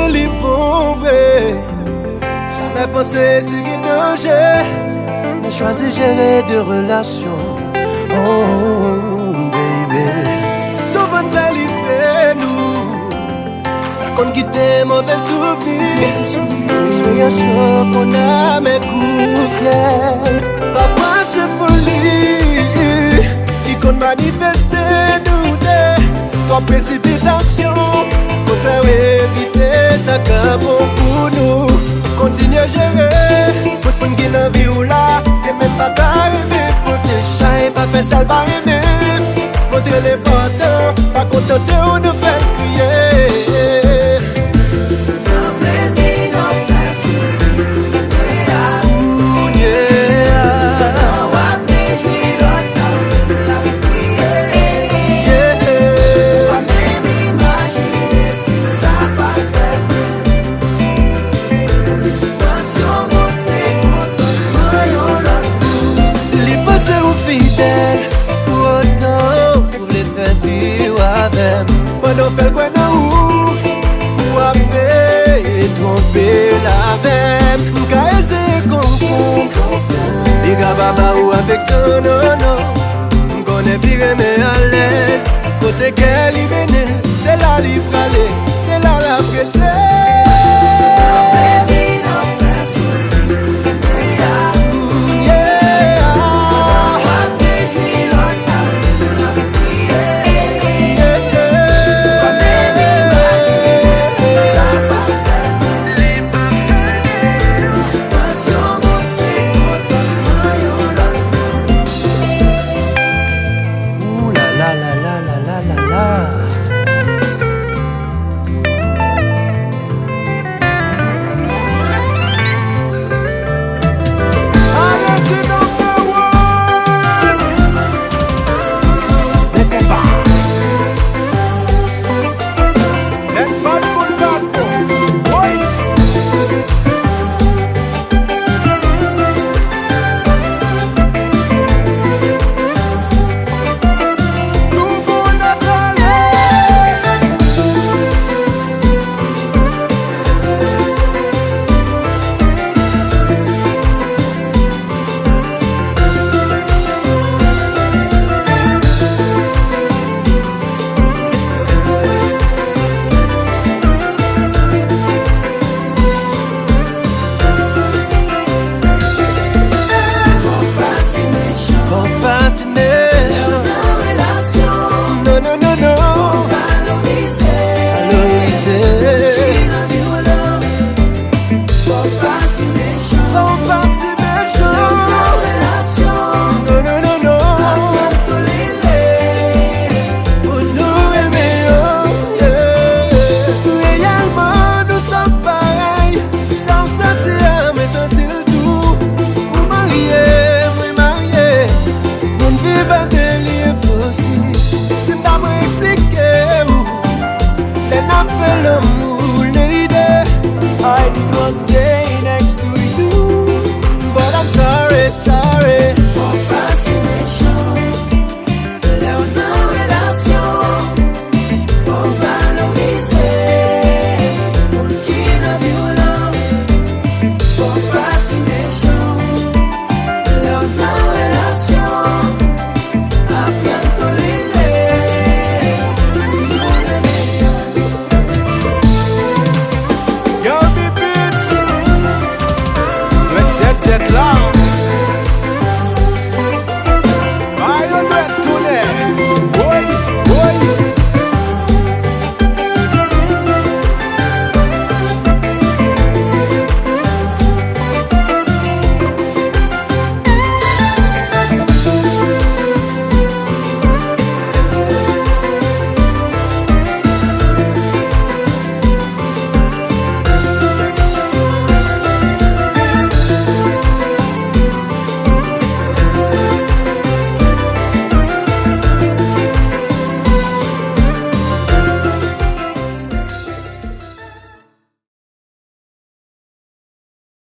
que les pauvres. Jamais pensé c'est un danger. Mais choisi gérer de relations. Oh baby. Souvent délivré nous. Ça compte quitter mauvais souvenirs. Expérience qu'on a mes coups fiers. Parfois c'est folie qui compte manifester nous deux. Ton précipitation pour faire éviter ça qu'un bon pour nous. Continuer à gérer pour qu'on gagne la vie ou là. Et même pas t'arriver pour tes chats et pas faire ça pas aimer. Montrer l'important, pas contenter ou ne faire crier. Pendant fait quoi non ou après tromper la veine m'ka essayer comprendre les gars baba ou avec son non m'connais virer mais à l'aise côté qu'elle y mène c'est la libre aller c'est la prête.